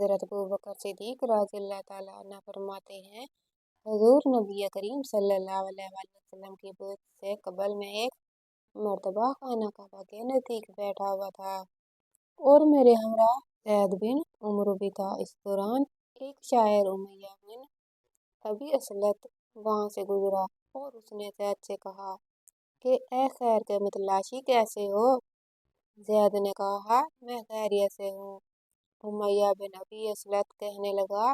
हज़रत अबू बकर सिद्दीक़ रज़ियल्लाहु ताला अन्हु फरमाते हैं, हुज़ूर नबी करीम सल्लल्लाहु अलैहि वसल्लम की बआत से कबल में एक मर्तबा खाना काबा के नज़दीक बैठा हुआ था और मेरे हमरा ज़ैद बिन उम्र भी था। इस दौरान एक शायर उमैया बिन अबी असलत वहाँ से गुजरा और उसने ज़ैद से कहा कि ए खैर के मतलाशी कैसे हो। ज़ैद ने कहा, मैं खैरियत से हूँ। उमैया बिन अबी असलत कहने लगा,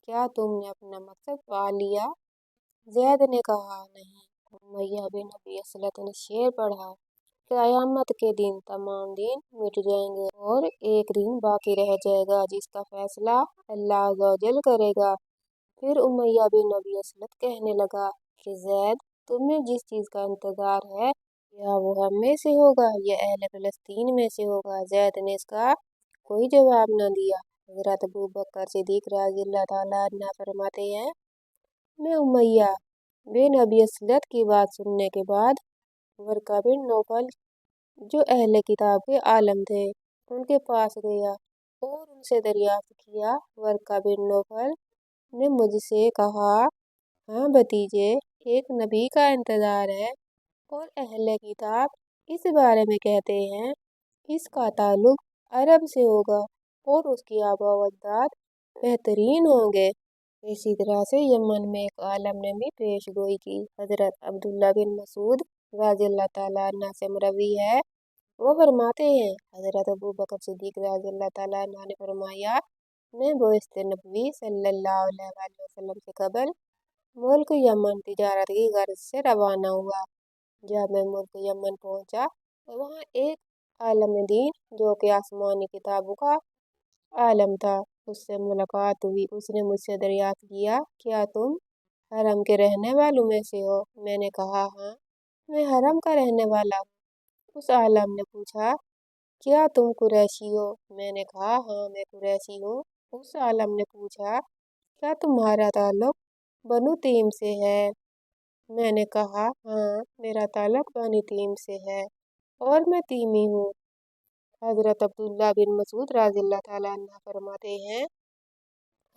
क्या तुमने अपना मकसद पा लिया? ज़ैद ने कहा, नहीं। उमैया बिन अबी असलत ने शेर पढ़ा, क़यामत के दिन तमाम दिन मिट जाएंगे और एक दिन बाकी रह जाएगा जिसका फैसला अल्लाह अज़्ज़ा व जल करेगा। फिर उमैया बिन अबी असलत कहने लगा कि ज़ैद, तुम्हें जिस चीज़ का इंतज़ार है, क्या वो हम में से होगा या अहले फ़लस्तीन में से होगा? ज़ैद ने इसका कोई जवाब न दिया। हज़रत अबू बकर सिद्दीक़ रज़ियल्लाहु ताला अन्हु फरमाते हैं, मैं उमैया बिन अबी असलत की बात सुनने के बाद वर्का बिन नौफल जो अहले किताब के आलम थे उनके पास गया और उनसे दरियाफ्त किया। वर्का बिन नौफल ने मुझसे कहा, हाँ भतीजे, एक नबी का इंतज़ार है और अहले किताब इस बारे में कहते हैं इसका ताल्लुक अरब से होगा और उसकी आबा व अजदाद बेहतरीन होंगे। इसी तरह से यमन में एक आलम ने भी पेश गोई की। हज़रत अब्दुल्ला बिन मसूद रज़ियल्लाहु ताला अन्हु से मरवी है, वो फरमाते हैं, हज़रत अबू बकर सिद्दीक़ रज़ियल्लाहु ताला अन्हु ने फरमाया, मैं बोइस्ते नबवी सल्लल्लाहु अलैहि वसल्लम से कबल मुल्क यमन तिजारत की गर्ज से रवाना हुआ। जब मैं मुल्क यमन पहुंचा तो वहाँ एक आलम दीन जो कि आसमानी किताबों का आलम था, उससे मुलाकात हुई। उसने मुझसे दरियाफ्त किया, क्या तुम हरम के रहने वालों में से हो? मैंने कहा, हाँ, मैं हरम का रहने वाला हूँ। उस आलम ने पूछा, क्या तुम कुरैशी हो? मैंने कहा, हाँ, मैं कुरैशी हूँ। उस आलम ने पूछा, क्या तुम्हारा ताल्लुक बनु तीम से है? मैंने कहा, हाँ, मेरा ताल्लुक बनी तीम से है और मैं तीमी हूँ। हज़रत अब्दुल्ला बिन मसूद रज़ियल्लाहु ताला अन्हु फरमाते हैं,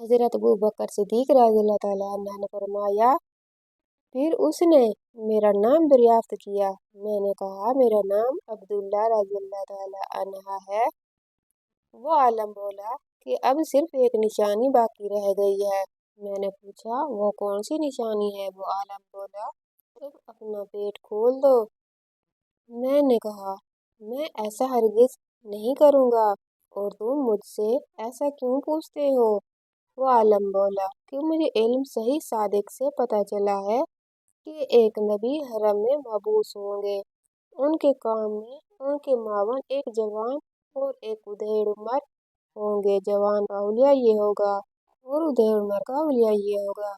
हज़रत अबू बकर सिद्दीक़ रज़ियल्लाहु ताला अन्हु ने फरमाया, फिर उसने मेरा नाम दरियाफ्त किया। मैंने कहा, मेरा नाम अब्दुल्ला रज़ियल्लाहु ताला अन्हु है। वो आलम बोला कि अब सिर्फ एक निशानी बाकी रह गई है। मैंने पूछा, वो कौन सी निशानी है? वो आलम बोला, तुम अपना पेट खोल दो। मैंने कहा, मैं ऐसा हरगिज नहीं करूँगा और तुम मुझसे ऐसा क्यों पूछते हो? वो आलम बोला कि मुझे इल्म सही सादिक से पता चला है कि एक नबी हरम में मबूस होंगे। उनके काम में उनके मावन एक जवान और एक उधेड़ उम्र होंगे। जवान का हुलिया ये होगा और उधेड़ उम्र का हुलिया ये होगा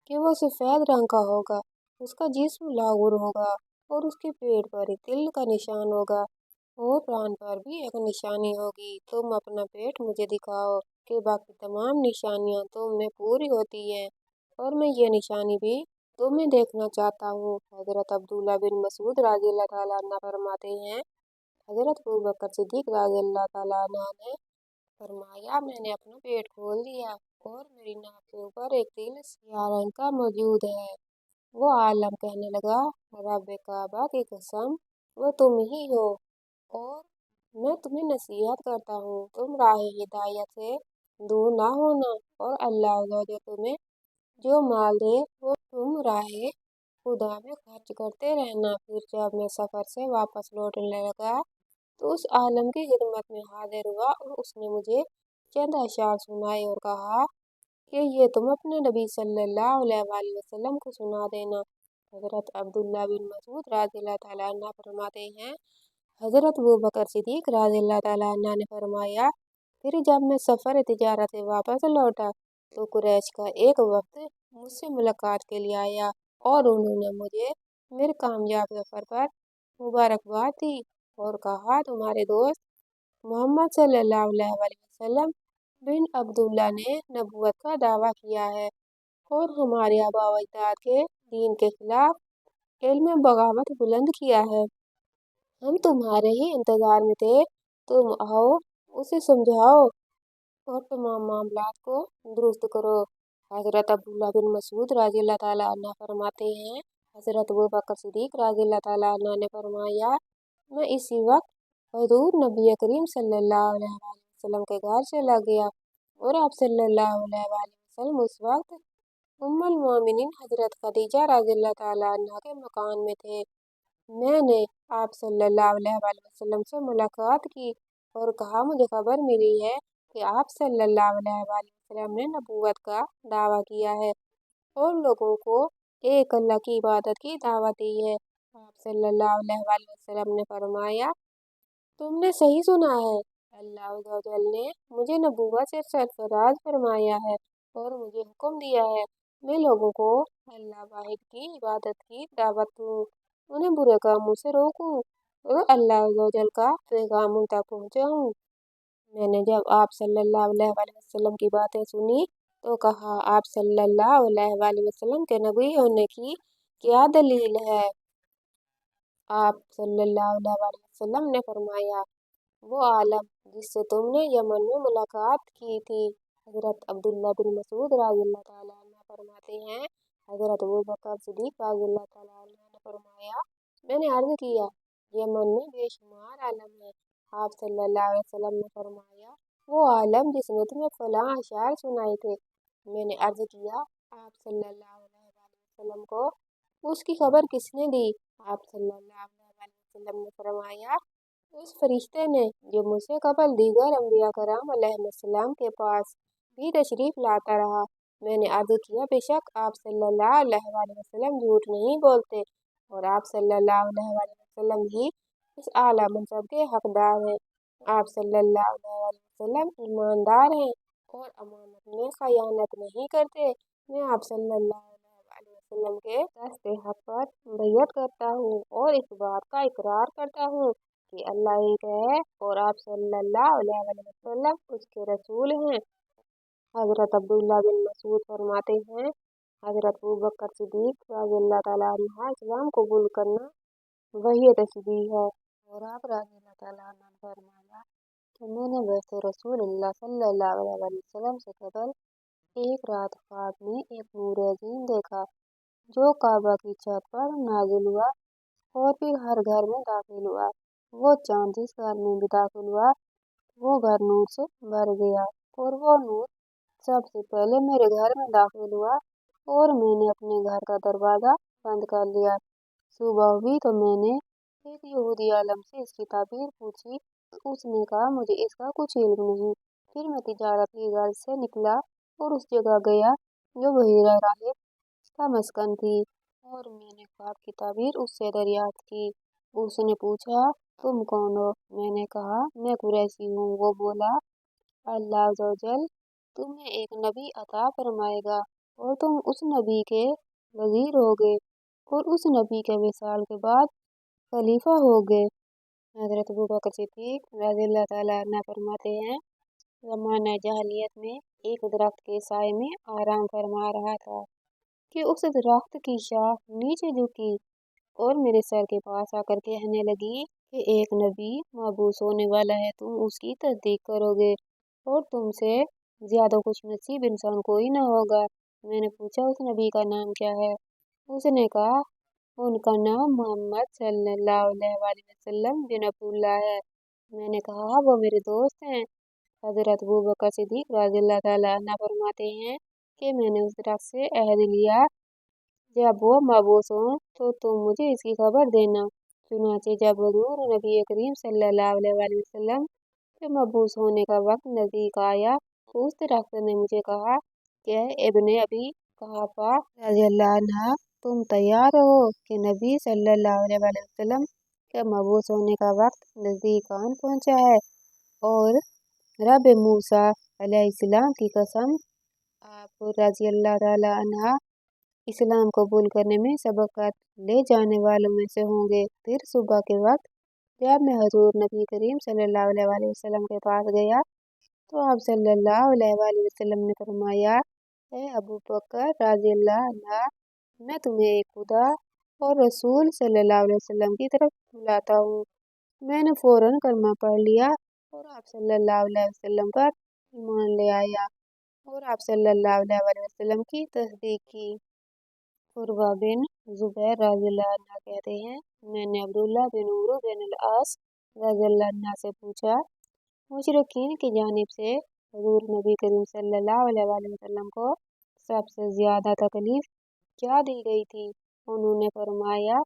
कि वो सफ़ेद रंग का होगा, उसका जिस्म लाऊर होगा और उसके पेट पर एक तिल का निशान होगा और प्राण पर भी एक निशानी होगी। तुम अपना पेट मुझे दिखाओ कि बाकी तमाम निशानियां तुम में पूरी होती हैं और मैं ये निशानी भी तुम्हें देखना चाहता हूँ। हज़रत अब्दुल्ला बिन मसूद रज़ियल्लाहु ताला अन्हु फरमाते हैं, हज़रत अबू बकर सिद्दीक़ रज़ियल्लाहु ताला अन्हु ने फरमाया, मैंने अपना पेट खोल दिया और मेरी नाक के ऊपर एक तिल सियाह रंग का मौजूद है। वो आलम कहने लगा, रब काबा की कसम, वो तुम ही हो और मैं तुम्हें नसीहत करता हूँ, तुम राह हिदायत से दूर ना होना और अल्लाह जो तुम्हें जो माल दे वो तुम राह खुदा में खर्च करते रहना। फिर जब मैं सफ़र से वापस लौटने लगा तो उस आलम की खिदमत में हाजिर हुआ और उसने मुझे चंद अशआर सुनाए और कहा कि ये तुम अपने नबी सल्लल्लाहु अलैहि वसल्लम को सुना देना। हज़रत अब्दुल्ला बिन मसूद रज़ियल्लाहु ताला अन्हु फरमाते हैं, हज़रत अबू बकर सिद्दीक़ रज़ियल्लाहु ताला अन्हु ने फरमाया, फिर जब मैं सफ़र तिजारत से वापस लौटा तो कुरैश का एक वक्त मुझसे मुलाकात के लिए आया और उन्होंने मुझे मेरे कामयाब सफ़र पर मुबारकबाद दी और कहा, तुम्हारे दोस्त मोहम्मद सल्लल्लाहु अलैहि वसल्लम बिन अब्दुल्ला ने नबूवत का दावा किया है और हमारे आबा व अजदाद के दीन के खिलाफ इल्म बगावत बुलंद किया है। हम तुम्हारे ही इंतजार में थे, तुम आओ उसे समझाओ। और तमाम मामलात को दुरुस्त करो। हजरत अब्दुल्ला बिन मसूद रज़ियल्लाहु ताला अन्हु फरमाते हैं, हजरत अबू बकर सिद्दीक रज़ियल्लाहु ताला अन्हु ने फरमाया, मैं इसी वक्त हुजूर नबी करीम सल्लल्लाहु अलैहि वसल्लम के घर चला गया और आप सल्लल्लाहु अलैहि वसल्लम उस वक्त उम्मुल मोमिनीन हजरत खदीजा रज़ियल्लाहु ताला अन्हा के मकान में थे। मैंने आप सल्लल्लाहु अलैहि वसल्लम से मुलाकात की और कहा, मुझे खबर मिली है कि आप सल्लल्लाहु अलैहि वसल्लम ने नबूवत का दावा किया है और लोगों को एक अल्लाह की इबादत की दावत दी है। आप सल्लल्लाहु अलैहि वसल्लम ने फरमाया, तुमने सही सुना है। अल्लाह अज़्ज़ा व जल ने मुझे नबूवत से सरफराज फरमाया है और मुझे हुक्म दिया है मैं लोगों को अल्लाह वाहिद की इबादत की दावत दूँ, उन्हें बुरे कामों से रोकूं और अल्लाह अज़्ज़ा व जल का पैगाम उन तक पहुँचाऊँ। मैंने जब आप सल्लल्लाहु अलैहि वसल्लम की बातें सुनी तो कहा, आप सल्लल्लाहु अलैहि वसल्लम के नबी होने की क्या दलील है? आप सल्लल्लाहु अलैहि वसल्लम ने फरमाया, वो आलम जिससे तुमने यमन में मुलाकात की थी। हजरत अब्दुल्ला बिन मसूद रज़ियल्लाहु ताला अन्हु फरमाते हैं, हजरत अबू बकर सिद्दीक रज़ियल्लाहु ताला अन्हु ने फरमाया, मैंने अर्ज किया, यमन में बेशुमार आलम है। आप सल्लल्लाहु अलैहि वसल्लम ने फरमाया, वो आलम जिसने तुम्हें फलां अशार सुनाए थे। मैंने अर्ज किया, आप सल्लल्लाहु अलैहि वसल्लम को उसकी खबर किसने दी? आप सल्लल्लाहु अलैहि वसल्लम ने फरमाया, उस फरिश्ते ने जो मुझसे कबल दीगर अम्बिया कराम अलैहिस्सलाम के पास भी तशरीफ लाता रहा। मैंने अर्ज किया, बेशक आप सल्लल्लाहु अलैहि वसल्लम झूठ नहीं बोलते और आप सल्लल्लाहु अलैहि वसल्लम ही इस आला मनसब के हकदार हैं। आप सल्लल्लाहु अलैहि वसल्लम ईमानदार हैं और अमानत में खयानत नहीं करते। मैं आप सल्लल्लाहु अलैहि वसल्लम के दस्ते हक पर बैयत करता हूँ और इस बात का इकरार करता हूँ कि अल्लाह एक है और आप सल्लल्लाहु अलैहि वसल्लम उसके रसूल हैं। हजरत अब्दुल्ला बिन मसूद फरमाते हैं, हजरत अबू बकर सिद्दीक रज़ियल्लाहु ताला अन्हु इस्लाम कबूल करना वही तस्बीह है और आप रज़ियल्लाहु ताला अन्हु ने फरमाया कि मैंने वैसे रसूलुल्लाह सल्लल्लाहु अलैहि वसल्लम से कबल एक रात ख्वाब में एक नूर अजीम देखा जो काबा की छत पर नाजिल हुआ और फिर हर घर में दाखिल हुआ। वो चांद जिस घर में भी दाखिल हुआ वो घर नूर से भर गया और वो नूर सबसे पहले मेरे घर में दाखिल हुआ और मैंने अपने घर का दरवाजा बंद कर लिया। सुबह हुई तो मैंने एक यहूदी आलम से इसकी ताबीर पूछी। उसने कहा, मुझे इसका कुछ इल्म नहीं। फिर मैं तिजारत की गर्ज से निकला और उस जगह गया जो बहीरा राहिब का मस्कन थी और मैंने ख्वाब की ताबीर उससे दरियाफ्त की। उसने पूछा, तुम कौन हो? मैंने कहा, मैं कुरैशी हूँ। वो बोला, अल्लाह अज़्ज़वजल तुम्हें एक नबी अता फरमाएगा और तुम उस नबी के वजीर होगे और उस नबी के विसाल के बाद खलीफा होगे। हजरत अबू बकर सिद्दीक रज़ियल्लाहु ताला अन्हु फरमाते हैं, ज़माना जahलियत में एक दरख्त के साए में आराम फरमा रहा था कि उस दरख्त की शाख नीचे झुकी और मेरे सर के पास आकर कहने लगी कि एक नबी मबूस होने वाला है, तुम उसकी तस्दीक करोगे और तुमसे ज्यादा खुश नसीब इंसान कोई ना होगा। मैंने पूछा, उस नबी का नाम क्या है? उसने कहा, उनका नाम मोहम्मद सल्लल्लाहु अलैहि वसल्लम बिन अब्दुल्लाह है। मैंने कहा, वो मेरे दोस्त हैं। हजरत अबू बकर सिद्दीक रज़ियल्लाहु ताला अन्हु फरमाते हैं कि मैंने उस दरख्त से अहद लिया, जब वो मबूस हो तो तुम मुझे इसकी खबर देना। चुनाचे जब हुजूर नबी करीम सल्लल्लाहु अलैहि वसल्लम के मबूस होने का वक्त नजदीक आया तो उस दरख्त ने मुझे कहा कि इब्ने अबी कहाफा रज़ियल्लाहु अन्हा, तुम तैयार हो कि नबी सल्लल्लाहु अलैहि वसल्लम के मबूस होने का वक्त नजदीक आन पहुंचा है और रब मूसा अलैहिस्सलाम की कसम, आप रज़ियल्लाहु ताला अन्हा इस्लाम कबूल करने में सबकत ले जाने वालों में से होंगे। फिर सुबह के वक्त जब मैं हजूर नबी करीम सल्लल्लाहु अलैहि वसल्लम के पास गया तो आप सल्लल्लाहु अलैहि वसल्लम ने फरमाया, ए अबू बकर रज़ियल्लाहु अन्हा, मैं तुम्हें एक खुदा और रसूल सल्लल्लाहु अलैहि वसल्लम की तरफ बुलाता हूँ। मैंने फौरन कलमा पढ़ लिया और आप सल्लल्लाहु अलैहि वसल्लम पर ईमान ले आया और आप सल्लल्लाहु अलैहि वसल्लम की तस्दीक की। उर्वा बिन जुबैर रज़ियल्लाहु अन्हु कहते हैं, मैंने अब्दुल्लाह बिन उमर बिन अल-आस रज़ियल्लाहु अन्हु से पूछा, मुशरिकीन की जानिब से हुजूर नबी करीम सल्लल्लाहु अलैहि वसल्लम को सबसे ज्यादा तकलीफ क्या दी गई थी। उन्होंने फरमाया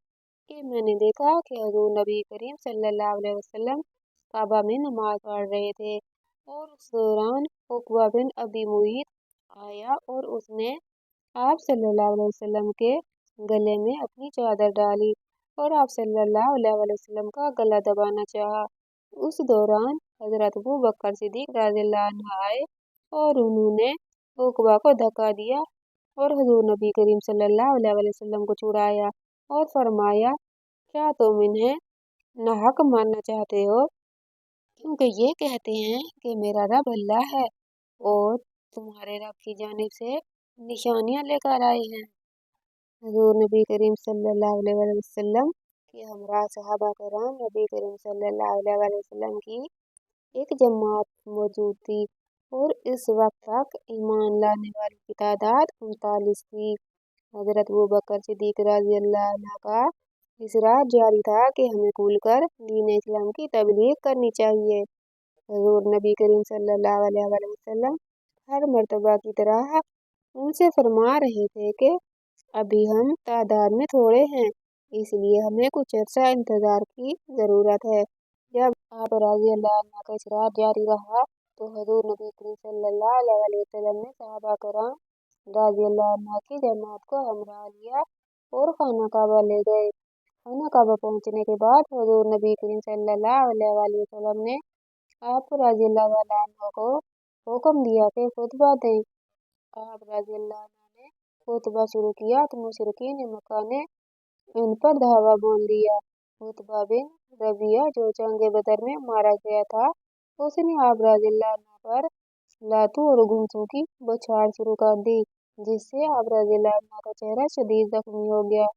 कि मैंने देखा कि हुजूर नबी करीम सल्लल्लाहु अलैहि वसल्लम काबा में नमाज पढ़ रहे थे और उस दौरान उकबा बिन अबी मुईत आया और उसने आप सल्लल्लाहु अलैहि वसल्लम के गले में अपनी चादर डाली और आप सल्लल्लाहु अलैहि वसल्लम का गला दबाना चाहा। उस दौरान हजरत अबू बकर सिद्दीक रज़ियल्लाहु अन्हु आए और उन्होंने उकबा को धक्का दिया और हुजूर नबी करीम सल्लल्लाहु अलैहि वसल्लम को छुड़ाया और फरमाया, क्या तुम इन्हें नाहक मानना चाहते हो, क्योंकि ये कहते हैं कि मेरा रब अल्लाह है और तुम्हारे रब की जानिब से निशानियां लेकर आए हैं। हुजूर नबी करीम सल्लल्लाहु अलैहि वसल्लम के हमरा सहाबा कराम नबी करीम सल्लल्लाहु अलैहि वसल्लम की एक जमात मौजूद थी और इस वक्त तक ईमान लाने वालों की तादाद 39 थी। हजरत अबू बकर सिद्दीक रज़ियल्लाहु अन्हु का इसरार जारी था कि हमें खुलकर दीन इस्लाम की तबलीग करनी चाहिए। हुजूर नबी करीम सल्लल्लाहु अलैहि वसल्लम हर मर्तबा की तरह उनसे फरमा रहे थे कि अभी हम तादाद में थोड़े हैं, इसलिए हमें कुछ अर्सा इंतजार की जरूरत है। जब आप रज़ियल्लाहु अन्हु का इसरार जारी रहा तो हुजूर नबी करीम सल्लल्लाहु अलैहि वसल्लम ने सहाबा कराम रज़ियल्लाहु अन्हु की जमात को हमरा लिया और खाना काबा ले गए। खाना काबा पहुंचने के बाद हुजूर नबी करीम सल्लल्लाहु अलैहि वसल्लम ने आप रज़ियल्लाहु अन्हु को हुक्म दिया कि खुतबा दें। आप रज़ियल्लाहु अन्हु ने खुतबा शुरू किया तो मुशरिकीन मक्का ने इन पर धावा बोल दिया। उतबा बिन रबिया जो जंग बदर में मारा गया था, उसने आप रज़ियल्लाहु अन्हु पर लातू और घूंसों की बौछार शुरू कर दी, जिससे आप रज़ियल्लाहु अन्हु का चेहरा शदीद जख्मी हो गया।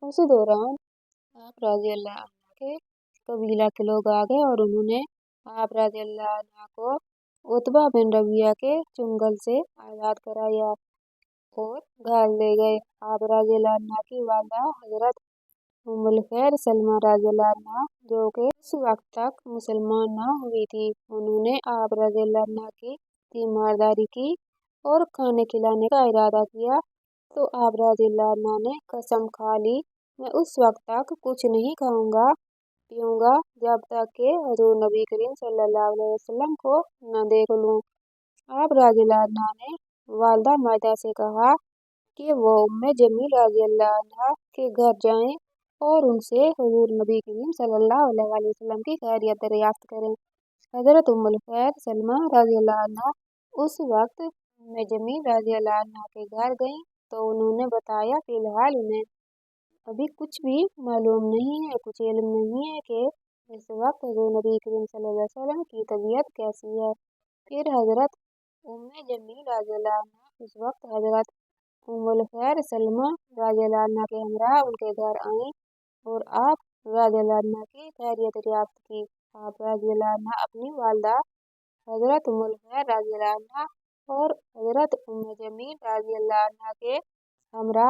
उस दौरान आप रज़ियल्लाहु अन्हु के कबीला के लोग आ गए और उन्होंने आप रज़ियल्लाहु अन्हु को उतबा बिन रबिया के चुंगल से आज़ाद कराया और घर ले गए। आप रज़ियल्लाहु अन्हु की वालिदा हजरत उम्मुल खैर सलमा रज़ियल्लाहु अन्हा जो कि उस वक्त तक मुसलमान न हुई थी, उन्होंने आप रज़ियल्लाहु अन्हा की तीमारदारी की और खाने खिलाने का इरादा किया तो आप रज़ियल्लाहु अन्हा ने कसम खा ली, मैं उस वक्त तक कुछ नहीं खाऊंगा पीऊंगा जब तक कि हुजूर नबी करीम सल्लल्लाहु अलैहि वसल्लम को न देख लूं। आप रज़ियल्लाहु अन्हा ने वालिदा मायदा से कहा कि वो उम्मे जमील रज़ियल्लाहु अन्हा के घर जाएं और उनसे हुजूर नबी करीम सल्लल्लाहु अलैहि वसल्लम की खैरियत दरियाफ्त करें। हजरत उम्मुल खैर सलमा रज़ियल्लाहु अन्हा उस वक्त उम्मे जमील रज़ियल्लाहु अन्हा के घर गईं तो उन्होंने बताया फिलहाल उन्हें अभी कुछ भी मालूम नहीं है, कुछ इल्म नहीं है कि इस वक्त हुजूर नबी करीम सल्लल्लाहु अलैहि वसल्लम की तबीयत कैसी है। फिर हजरत उम्मे जमील रज़ियल्लाहु अन्हा उस वक्त हजरत उम्मुल खैर सलमा रज़ियल्लाहु अन्हा के हमरा उनके घर आईं और आप रज़ियल्लाहु अन्हा की खैरियत दरियाफ्त की। आप रज़ियल्लाहु अन्हा अपनी वालिदा हजरत उम्मुल खैर रज़ियल्लाहु अन्हा और हजरत उम्मे जमील रज़ियल्लाहु अन्हा के हमरा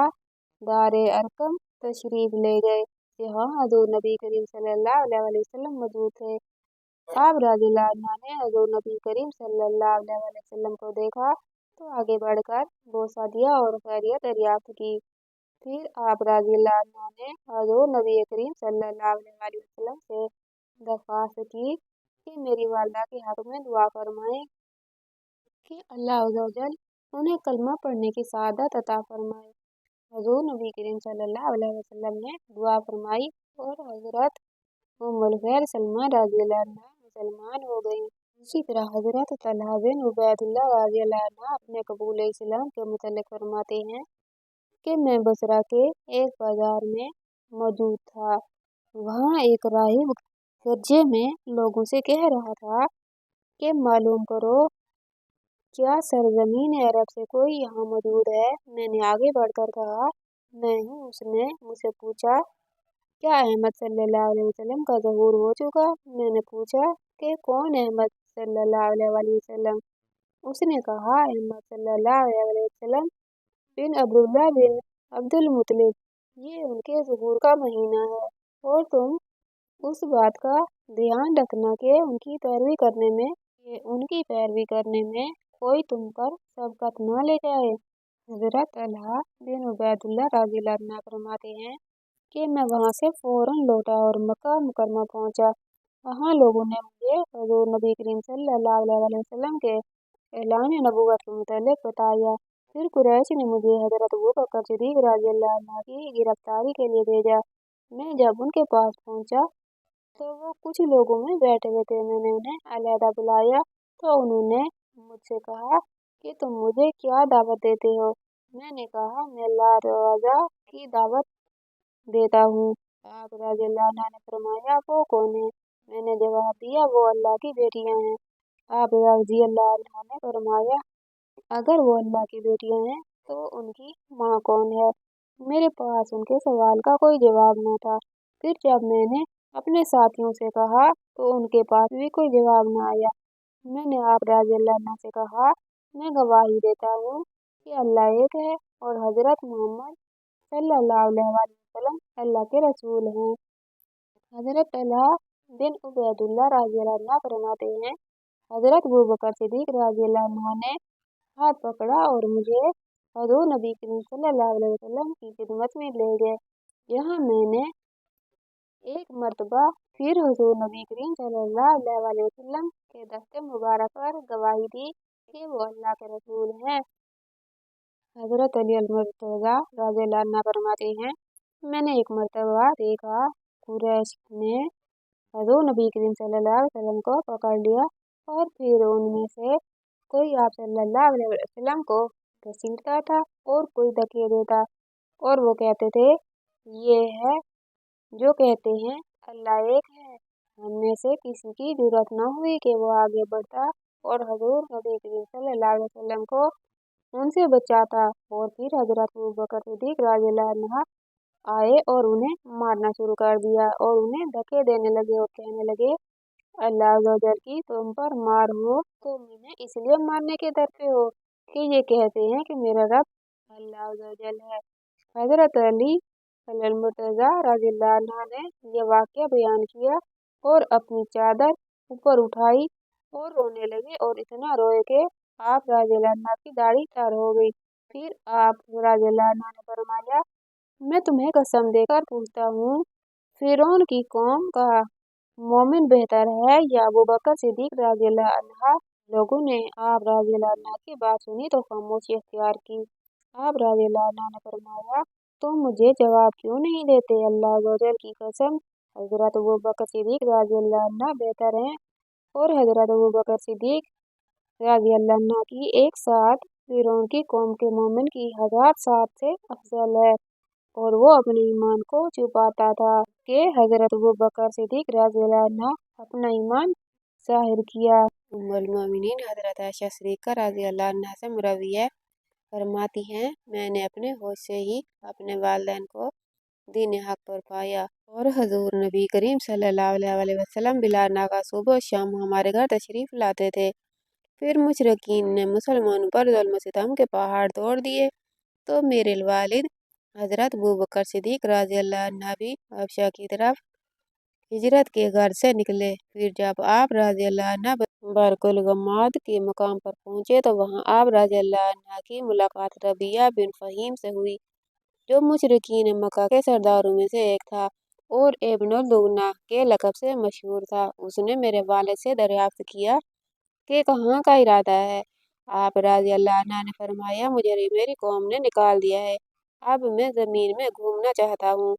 दारे अरकम तशरीफ ले गए, जहाँ हुजूर नबी करीम सल्लल्लाहु अलैहि वसल्लम मौजूद थे। आप रज़ियल्लाहु अन्हा ने हुजूर नबी करीम सल्लल्लाहु अलैहि वसल्लम को देखा तो आगे बढ़कर बोसा दिया और खैरियत दरियाफ्त की। फिर आप रज़ियल्लाहु अन्हा ने हुजूर नबी करीम सल्लल्लाहु अलैहि वसल्लम से दरख्वास्त की कि मेरी वालिदा के हक में दुआ फरमाएं कि अल्लाह अज़्ज़ा वजल उन्हें कलमा पढ़ने की सआदत अता फरमाए। हुजूर नबी करीम सल्लल्लाहु अलैहि वसल्लम ने दुआ फरमाई और हजरत उम्मुल खैर सलमा रज़ियल्लाहु अन्हा मुसलमान हो गईं। इसी तरह हजरत तलहा बिन उबैदुल्लाह रज़ियल्लाहु अन्हा अपने कबूल इस्लाम के मुतल्लिक फरमाते हैं कि मैं बसरा के एक बाजार में मौजूद था। वहाँ एक राहिब गरजे में लोगों से कह रहा था कि मालूम करो क्या सरजमीन अरब से कोई यहाँ मौजूद है। मैंने आगे बढ़कर कहा मैं हूँ। उसने मुझसे पूछा क्या अहमद सल्लल्लाहु अलैहि वसल्लम का ज़हूर हो चुका। मैंने पूछा कि कौन अहमद सल्लल्लाहु अलैहि वसल्लम। उसने कहा, मोहम्मद सल्लल्लाहु अलैहि वसल्लम बिन अब्दुल्लाह बिन अब्दुल मुत्तलिब, ये उनके ज़ुहूर का महीना है और तुम उस बात का ध्यान रखना कि उनकी पैरवी करने में कोई तुम पर सबकत न ले जाए। हजरत तलहा बिन उबैदुल्लाह रज़ियल्लाहु अन्हु फरमाते हैं कि मैं वहां से फौरन लौटा और मक्का मुकरमा पहुंचा। वहां लोगों ने मुझे हुजूर नबी करीम सल्लल्लाहु अलैहि वसल्लम के ऐलान नबूवत के मुतालिक बताया। फिर कुरैश ने मुझे हजरत अबू बकर सिद्दीक रज़ियल्लाहु अन्हु की गिरफ्तारी के लिए भेजा। मैं जब उनके पास पहुंचा तो वो कुछ लोगों में बैठे हुए थे। मैंने उन्हें अलहदा बुलाया तो उन्होंने मुझसे कहा कि तुम मुझे क्या दावत देते हो। मैंने कहा, मैं अल्लाह रज़ा की दावत देता हूँ। आप रज़ियल्लाहु अन्हु ने फरमाया, वो कौन है? मैंने जवाब दिया, वो अल्लाह की बेटियां हैं। आप रज़ियल्लाहु अन्हु ने फरमाया, अगर वो अल्लाह की बेटियां हैं तो उनकी माँ कौन है? मेरे पास उनके सवाल का कोई जवाब न था। फिर जब मैंने अपने साथियों से कहा तो उनके पास भी कोई जवाब न आया। मैंने आप रज़ियल्लाहु अन्हु से कहा, मैं गवाही देता हूँ कि अल्लाह एक है और हजरत मोहम्मद सल्लल्लाहु अलैहि वसल्लम अल्लाह के रसूल हैं। हजरत तलहा बिन उबैदुल्लाह रज़ियल्लाहु अन्हु फरमाते हैं, हजरत अबू बकर सिद्दीक रज़ियल्लाहु अन्हु ने हाथ पकड़ा और मुझे हुजूर नबी करीम सल्लल्लाहु अलैहि वसल्लम की खिदमत में ले गए। यहाँ मैंने एक मर्तबा फिर हुजूर नबी करीम सल्लल्लाहु अलैहि वसल्लम के दस्ते मुबारक पर गवाही दी कि वो अल्लाह के रसूल हैं। हजरत अली मुर्तज़ा रज़ियल्लाहु अन्हु फरमाते हैं, मैंने एक मर्तबा देखा कुरैश ने हुजूर नबी करीम सल्लल्लाहु अलैहि वसल्लम को पकड़ लिया और फिर उनमें से कोई आप सल्लल्लाहु अलैहि वसल्लम को घसीटता था और कोई धक्के देता और वो कहते थे, ये है जो कहते हैं अल्लाह एक है। हम में से किसी की जरूरत न हुई कि वो आगे बढ़ता और हुजूर नबी करीम सल्लल्लाहु अलैहि वसल्लम को उनसे बचाता। और फिर हजरत अबू बकर सिद्दीक रज़ियल्लाहु अन्हु आए और उन्हें मारना शुरू कर दिया और उन्हें धक्के देने लगे और कहने लगे, अल्लाह अज़्ज़वजल की तुम पर मार हो तो इन्हें इसलिए मारने के डर पे हो कि ये कहते हैं कि मेरा रब अल्लाह अज़्ज़वजल है। हजरत अली मुर्तज़ा रज़ियल्लाहु अन्हु ने यह वाक़या बयान किया और अपनी चादर ऊपर उठाई और रोने लगे और इतना रोए कि आप रज़ियल्लाहु अन्हु की दाढ़ी तर हो गई। फिर आप रज़ियल्लाहु अन्हु ने फरमाया, मैं तुम्हें कसम देकर पूछता हूँ, फिरौन की कौम का मोमिन बेहतर है या अबू बकर सिद्दीक रज़ियल्लाहु अन्हु? लोगों ने आप रज़ियल्लाहु अन्हु की बात सुनी तो खामोशी अख्तियार की। आप रज़ियल्लाहु अन्हु ने फरमाया, तुम मुझे जवाब क्यों नहीं देते? अल्लाह अज़्ज़वजल की कसम, हजरत अबू बकर सिद्दीक रज़ियल्लाहु अन्हु बेहतर हैं और हजरत अबू बकर सिद्दीक रज़ियल्लाहु अन्हु की एक साथ फिरौन की कौम के मोमिन की 1000 साथ से अफजल है। और वो अपने ईमान को छुपाता था कि हजरत अबू बकर सिद्दीक रज़ियल्लाहु अन्हु अपना ईमान ज़ाहिर किया। उम्मुल मोमिनीन हजरत आयशा सिद्दीक़ा रज़ियल्लाहु अन्हा से मरवी है, फरमाती हैं, मैंने अपने होश से ही अपने वालिदैन को दीन हक पर पाया और हजूर नबी करीम सल्लल्लाहु अलैहि वसल्लम बिला नागा सुबह शाम हमारे घर तशरीफ लाते थे। फिर मुशरिकीन ने मुसलमानों पर जुल्म सितम के पहाड़ तोड़ दिए तो मेरे वालिद हजरत अबू बकर सिद्दीक रज़ियल्लाहु अन्हु भी हबशा की तरफ हिजरत के घर से निकले। फिर जब आप रज़ियल्लाहु अन्हु बरकुल गम्माद के मकाम पर पहुंचे तो वहां आप रज़ियल्लाहु अन्हु की मुलाकात रबिया बिन फहीम से हुई, जो मुशरिकीन मक्का के सरदारों में से एक था और इब्नुल दुगना के लक़ब से मशहूर था। उसने मेरे वालिद से दरियाफ्त किया कि कहाँ का इरादा है। आप रज़ियल्लाहु अन्हु ने फरमाया, मुझे मेरी कौम ने निकाल दिया है, अब मैं ज़मीन में घूमना चाहता हूँ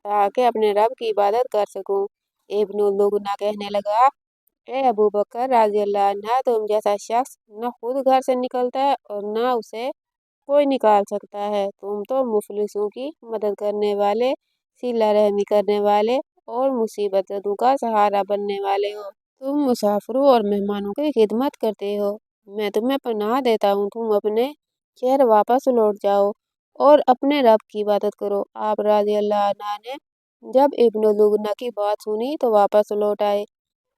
ताकि अपने रब की इबादत कर सकूं। इब्नुल दुगना कहने लगा, ए अबू बकर रज़ियल्लाहु अन्हु, तुम जैसा शख्स न खुद घर से निकलता है और न उसे कोई निकाल सकता है। तुम तो मुफलिसों की मदद करने वाले, सिला रहमी करने वाले और मुसीबतों का सहारा बनने वाले हो। तुम मुसाफिरों और मेहमानों की खिदमत करते हो। मैं तुम्हें पनाह देता हूँ, तुम अपने शहर वापस लौट जाओ और अपने रब की इबादत करो। आप रज़ियल्लाहु अन्हु ने जब इब्नुल दुगना की बात सुनी तो वापस लौट आए।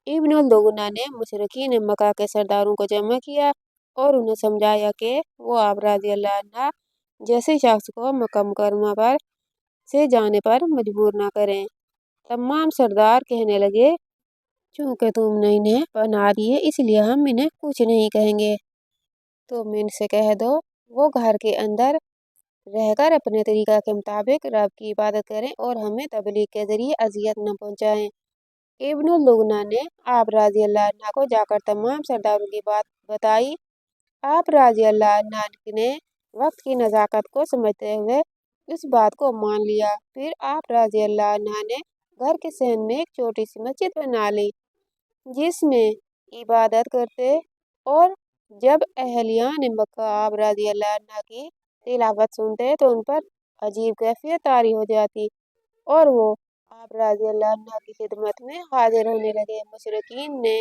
इब्नुल दुगना ने मुशरिकीन मक्का के सरदारों को जमा किया और उन्हें समझाया कि वो आप रज़ी अल्लाह अन्हा जैसे शख्स को मक्का मुकर्रमा पर से जाने पर मजबूर ना करें। तमाम सरदार कहने लगे, चूंकि तुमने इन्हें पनाह दी है इसलिए हम इन्हें कुछ नहीं कहेंगे। तुम इनसे कह दो वो घर के अंदर रहकर अपने तरीका के मुताबिक रब की इबादत करें और हमें तबलीग के जरिए अजियत न पहुंचाएं। इब्न लुगना ने आप रज़ी अल्लाह अन्हा को जाकर तमाम सरदारों की बात बताई। आप रज़ी अल्लाह अन्हा ने वक्त की नज़ाकत को समझते हुए इस बात को मान लिया। फिर आप रज़ी अल्लाह अन्हा ने घर के सहन में एक छोटी सी मस्जिद बना ली जिसमें इबादत करते और जब अहलियान मक्का आप रज़ी अल्लाह अन्हा की तिलावत सुनते तो उन पर अजीब कैफियत तारी हो जाती और वो आप रज़ी अल्लाह अन्हा की खिदमत में हाजिर होने लगे। मुशरिकीन ने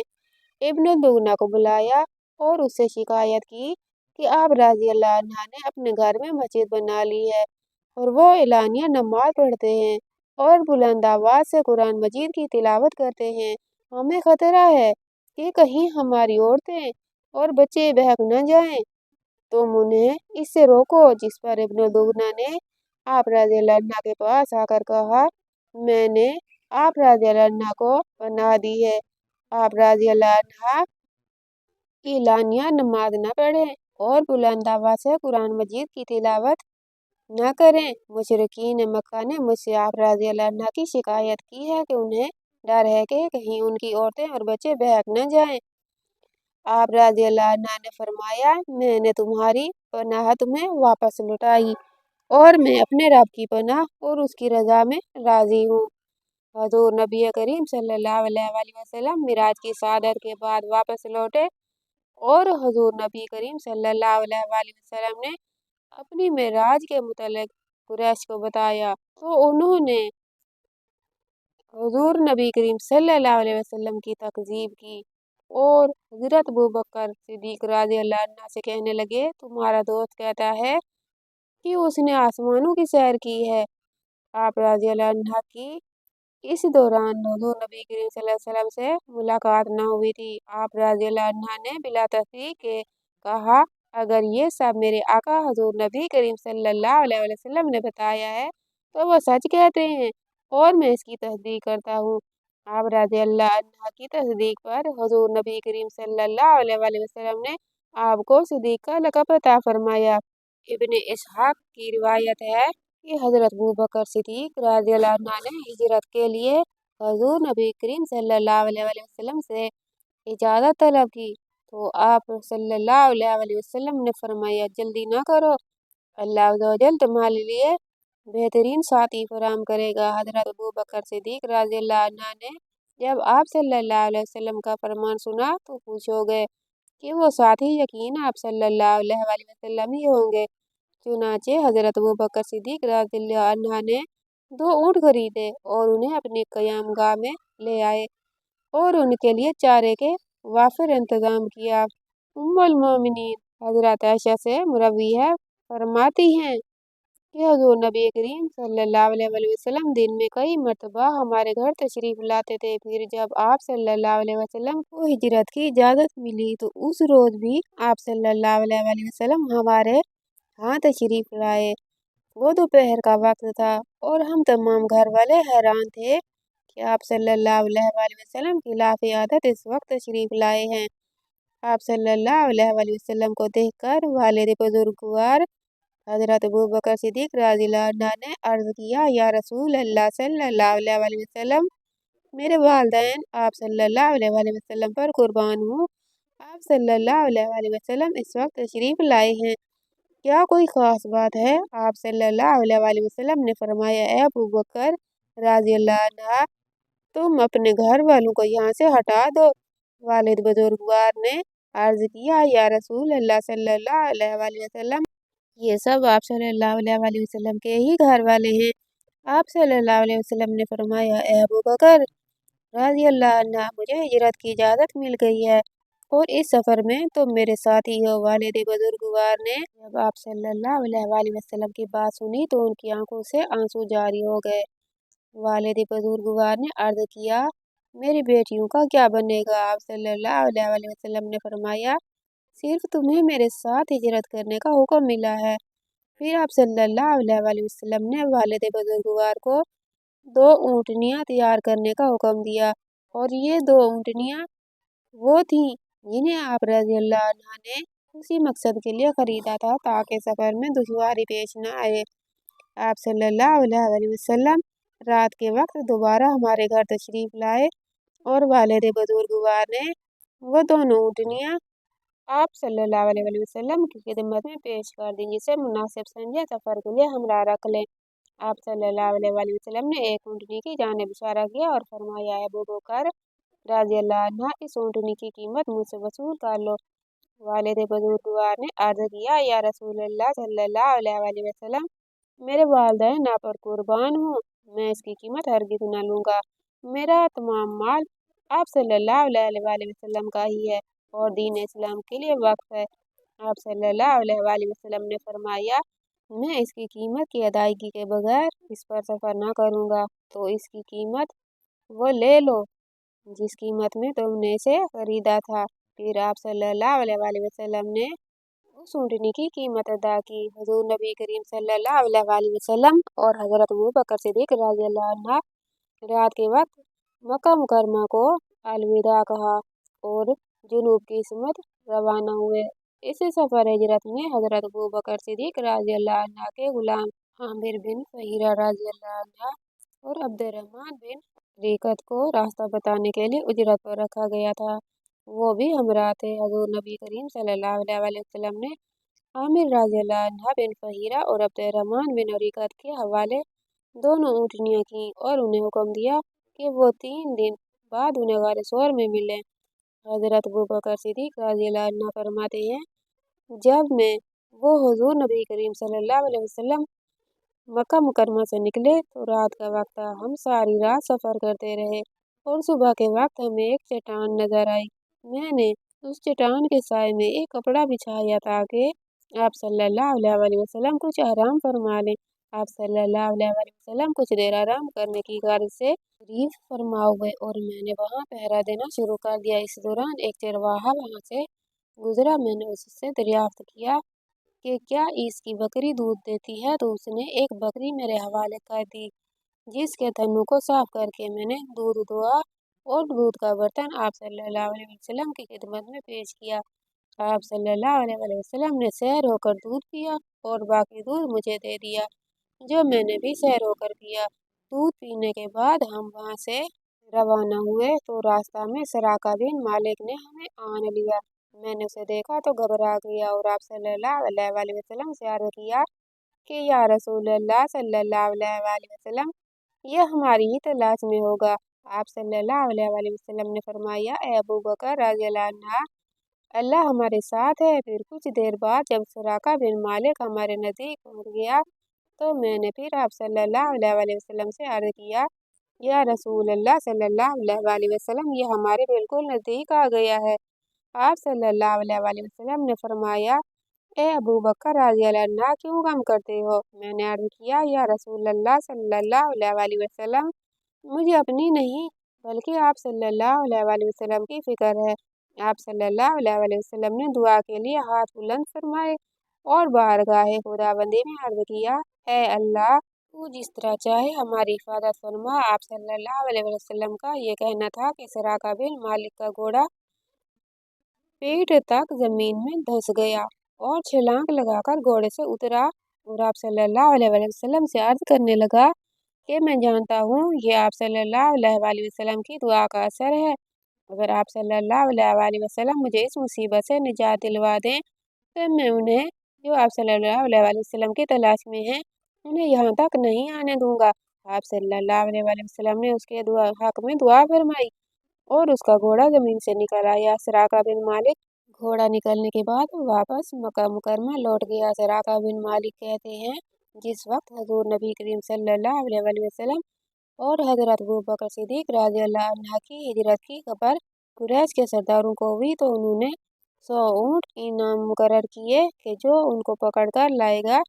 इब्न दुगना को बुलाया और उससे शिकायत की कि आप रज़ी अल्लाह अन्हा ने अपने घर में मस्जिद बना ली है और वो एलानिया नमाज पढ़ते हैं और बुलंद आवाज से कुरान मजीद की तिलावत करते हैं। हमें खतरा है कि कहीं हमारी औरतें और बच्चे बहक न जाएं। तुम उन्हें इससे रोको। जिस पर इब्न दुगना ने आप रज़ी अल्लाह अन्हा के पास आकर कहा, मैंने आप रज़ी अल्लाह अन्हा को पनाह दी है। आप रज़ी अल्लाह अन्हा की लानिया नमाज न पढ़ें और बुलंद आवाज से कुरान मजीद की तिलावत न करें। मुशरिकीन मक्का ने मुझसे आप रज़ी अल्लाह अन्हा की शिकायत की है कि उन्हें डर है कि कहीं उनकी औरतें और बच्चे बहक न जाएं। आप रज़ी अल्लाह अन्हा ने फरमाया, मैंने तुम्हारी पनाह तुम्हें वापस लौटाई और मैं अपने रब की पनाह और उसकी रजा में राजी हूँ। हजूर नबी करीम सल्लल्लाहु अलैहि वसल्लम मिराज की शहादत के बाद वापस लौटे और हजूर नबी करीम सल्लल्लाहु अलैहि वसल्लम ने अपनी मेराज के मुतल्लिक कुरैश को बताया तो उन्होंने हुजूर नबी करीम सल्लल्लाहु अलैहि वसल्लम की तकजीब की और हजरत अबू बकर सिद्दीक रज़ी अल्लाह अन्हा से कहने लगे, तुम्हारा दोस्त कहता है कि उसने आसमानों की सैर की है। आप रज़ी अल्लाह अन्हा की इस दौरान हुजूर नबी करीम सल्लल्लाहु अलैहि वसल्लम से मुलाकात न हुई थी। आप रज़ी अल्लाह अन्हा ने बिला तस्दीक के कहा, अगर ये सब मेरे आका हुजूर नबी करीम सल्लल्लाहु अलैहि वसल्लम ने बताया है तो वो सच कहते हैं और मैं इसकी तस्दीक करता हूँ। आप रज़ी अल्लाह अन्हा की तस्दीक पर हुजूर नबी करीम सल्लल्लाहु अलैहि वसल्लम ने आपको सिद्दीक का लक़ब अता फरमाया। इब्न इसहाक की रिवायत है कि हजरत अबू बकर सिद्दीक रज़ी अल्लाह अन्हा ने हिजरत के लिए हुजूर नबी करीम सल्लल्लाहु अलैहि वसल्लम से इजाज़त तलब की तो आप सल्लल्लाहु अलैहि वसल्लम ने फरमाया, जल्दी ना करो, अल्लाह अज़्ज़ व जल तुम्हारे लिए बेहतरीन साथी फराम करेगा। हजरत अबू बकर सिद्दीक रज़ी अल्लाह अन्हा ने जब आप सल्लल्लाहु अलैहि वसल्लम का फरमान सुना तो खुश हो गए कि वो साथी यकीन आप सल्लल्लाहु अलैहि वसल्लम ही होंगे। चुनाचे हजरत अबू बकर सिद्दीक रज़ी अल्लाह अन्हा ने 2 ऊँट खरीदे और उन्हें अपनी क़यामगाह में ले आए और उनके लिए चारे के वाफिर इंतजाम किया। उम्मुल मोमिनीन हजरत आयशा से मुरवी है, फरमाती हैं कि हुजूर नबी करीम सल्लल्लाहु अलैहि वसल्लम दिन में कई मरतबा हमारे घर तशरीफ लाते थे। फिर जब आप सल्लल्लाहु अलैहि वसल्लम को हिजरत की इजाज़त मिली तो उस रोज़ भी आप सल्लल्लाहु अलैहि वसल्लम हमारे यहाँ तशरीफ लाए। वो दोपहर का वक्त था और हम तमाम घर वाले हैरान थे कि आप सल्लल्लाहु अलैहि वसल्लम की खिलाफ आदत इस वक्त तशरीफ लाए हैं। आप सल्लल्लाहु अलैहि वसल्लम को देखकर वालिद बुजुर्गवार हजरत अबू बकर सिद्दीक रज़ियल्लाहु अन्हु ने अर्ज़ किया, या रसूल अल्लाह सल्लल्लाहु अलैहि वसल्लम, मेरे वालिदैन आप सल्लल्लाहु अलैहि वसल्लम पर कुर्बान हूँ। आप सल्लल्लाहु अलैहि वसल्लम इस वक्त तशरीफ लाए हैं, क्या कोई ख़ास बात है? आप सल्लल्लाहु अलैहि वसल्लम ने फरमाया, ए अबू बकर रज़ियल्लाहु अन्हा, तुम अपने घर वालों को यहाँ से हटा दो। वालिद बुजुर्गवार ने अर्ज़ किया, या रसूल अल्लाह सल्लल्लाहु अलैहि वसल्लम, ये सब आप सल्लल्लाहु अलैहि वसल्लम के ही घर वाले हैं। आप सल्लल्लाहु अलैहि वसल्लम ने फरमाया, ए अबू बकर रज़ियल्लाहु अन्हा, मुझे हिजरत की इजाज़त मिल गई है और इस सफ़र में तुम मेरे साथी हो। वालिद बुजुर्गवार ने जब आप सल्लल्लाहु अलैहि वसल्लम की बात सुनी तो उनकी आंखों से आंसू जारी हो गए। वालिद बुजुर्गवार ने अर्ज़ किया, मेरी बेटियों का क्या बनेगा? आप सल्लल्लाहु अलैहि वसल्लम ने फरमाया, सिर्फ तुम्हें मेरे साथ हिजरत करने का हुक्म मिला है। फिर आप सल्लल्लाहु अलैहि वसल्लम ने वालिद बुजुर्गवार को 2 ऊँटनियाँ तैयार करने का हुक्म दिया और ये 2 ऊँटनियाँ वो थीं जिन्हें आप रज़ियल्लाहु अन्हा ने उसी मकसद के लिए खरीदा था ताकि सफ़र में दुश्वारी पेश न आए। आप सल्लल्लाहु अलैहि वसल्लम रात के वक्त दोबारा हमारे घर तशरीफ लाए और वालिद बुजुर्गवार ने वो दोनों ऊँटनियाँ आप सल्लल्लाहु अलैहि वसल्लम की खिदमत में पेश कर दी जिसे मुनासिब समझे सफ़र के लिए हमरा रख लें। आप सल्लल्लाहु अलैहि वसल्लम ने एक ऊँटनी की जानिब इशारा किया और फरमाया, अबू बकर रज़ियल्लाहु अन्हा इस ऊँटनी की कीमत मुझसे वसूल कर लो। वालिद बुजुर्गवार ने अर्ज़ किया, या रसूलल्लाह सल्लल्लाहु अलैहि वसल्लम, मेरे वालिदैन ना पर कुर्बान हूँ, मैं इसकी कीमत हरगिज़ न लूँगा। मेरा तमाम माल आप सल्लल्लाहु अलैहि वसल्लम का ही है और दीन इस्लाम के लिए वक्फ है। आप सल्लल्लाहु अलैहि वसल्लम ने फरमाया, मैं इसकी कीमत की अदायगी के बगैर इस पर सफ़र न करूँगा, तो इसकी कीमत वो ले लो जिस कीमत में तुमने इसे खरीदा था। फिर आप सल्लल्लाहु अलैहि वसल्लम ने उस ऊँटनी की कीमत अदा की। हुज़ूर नबी करीम सल्लल्लाहु अलैहि वसल्लम और हज़रत अबू बकर सिद्दीक़ रज़ियल्लाहु अन्हा रात के वक्त मक्का मुकरमा को अलविदा कहा और जुनूब की समत रवाना हुए। इस सफ़र हिजरत में हज़रत अबू बकर सिद्दीक़ रज़ियल्लाहु अन्हा के गुलाम आमिर बिन फहीरा रज़ियल्लाहु अन्हा और अब्दुर्रहमान बिन रीकत को रास्ता बताने के लिए उजरत पर रखा गया था। वो भी हमरा थे। हुज़ूर नबी करीम सल्लल्लाहु अलैहि वसल्लम ने आमिर रज़ियल्लाहु अन्हा बिन फहीरा और अब्दुर्रहमान बिन रीकत के हवाले दोनों ऊँटनियाँ की और उन्हें हुक्म दिया कि वो 3 दिन बाद उन्हें गारे सौर में मिले। हज़रत अबू बकर सिद्दीक़ रज़ियल्लाहु अन्हु फरमाते हैं, जब मैं वो हुज़ूर नबी करीम सल्लल्लाहु अलैहि वसल्लम मक्का मुकरमा से निकले तो रात का वक्त था। हम सारी रात सफ़र करते रहे और सुबह के वक्त हमें एक चट्टान नजर आई। मैंने उस चट्टान के साए में एक कपड़ा बिछाया ताकि आप सल्लल्लाहु अलैहि वसल्लम कुछ आराम फरमा लें। आप सल्लल्लाहु अलैहि वसल्लम कुछ देर आराम करने की गारज से तशरीफ फरमा हुए और मैंने वहाँ पहरा देना शुरू कर दिया। इस दौरान एक चरवाहा वहाँ से गुजरा। मैंने उससे दरियाफ्त किया कि क्या इसकी बकरी दूध देती है, तो उसने एक बकरी मेरे हवाले कर दी जिसके थनों को साफ करके मैंने दूध दुआ और दूध का बर्तन आप सल्लल्लाहु अलैहि वसल्लम की खिदमत में पेश किया। आप सल्लल्लाहु अलैहि वसल्लम ने सैर होकर दूध पिया और बाकी दूध मुझे दे दिया जो मैंने भी सैर होकर पिया। दूध पीने के बाद हम वहाँ से रवाना हुए तो रास्ता में सराका बिन मालिक ने हमें आन लिया। मैंने उसे देखा तो घबरा गया और आप सल्लल्लाहु अलैहि वसल्लम से अर्ज़ किया कि या रसूलल्लाह सल्लल्लाहु अलैहि वसल्लम, यह हमारी ही तलाश में होगा। आप सल्लल्लाहु अलैहि वसल्लम ने फरमाया, ए अबू बकर रज़ियल्लाहु अन्हा, अल्लाह हमारे साथ है। फिर कुछ देर बाद जब सराका बिन मालिक हमारे नज़दीक पहुँच गया तो मैंने फिर आप सल्लल्लाहु अलैहि वसल्लम से अर्ज़ किया, या रसूल अल्लाह सल्लल्लाहु अलैहि वसल्लम, ये हमारे बिल्कुल नज़दीक आ गया है। आप सल्लल्लाहु अलैहि वसल्लम ने फरमाया, ए अबू बकर रज़ियल्लाहु अन्हा, क्यों गम करते हो? मैंने अर्ज़ किया, या रसूल अल्लाह सल्लल्लाहु अलैहि वसल्लम, मुझे अपनी नहीं बल्कि आप सल्लल्लाहु अलैहि वसल्लम की फिक्र है। आप सल्लल्लाहु अलैहि वसल्लम ने दुआ के लिए हाथ बुलंद फरमाए और बारगाहे खुदाबंदी में अर्ज़ किया, ए अल्लाह, तू जिस तरह चाहे हमारी हिफाजत फरमा। आप सल्लल्लाहु अलैहि वसल्लम का ये कहना था कि सराका बिन मालिक का घोड़ा पीठ तक जमीन में धंस गया और छलांग लगाकर घोड़े से उतरा और आप सल्लल्लाहु अलैहि वसल्लम से अर्ज करने लगा कि मैं जानता हूँ ये आप सल्लल्लाहु अलैहि वसल्लम की दुआ का असर है। अगर आप सल्लल्लाहु अलैहि वसल्लम मुझे इस मुसीबत से निजात दिलवा दें तो मैं उन्हें, जो आप सल्लल्लाहु अलैहि वसल्लम की तलाश में हैं, उन्हें यहाँ तक नहीं आने दूंगा। आप सल्लल्लाहु अलैहि वसल्लम ने उसके दुआ हक में दुआ फरमाई और उसका घोड़ा जमीन से निकल आया। सराका बिन मालिक घोड़ा निकलने के बाद वापस मक्का मुकरमा लौट गया। सराका बिन मालिक कहते हैं, जिस वक्त हजूर नबी करीम सल्लल्लाहु अलैहि वसल्लम और हजरत अबू बकर सिद्दीक रज़ियल्लाहु अन्हा की हिजरत की खबर कुरैश के सरदारों को हुई तो उन्होंने 100 ऊँट इनाम मुकर्रर किए कि जो उनको पकड़ कर लाएगा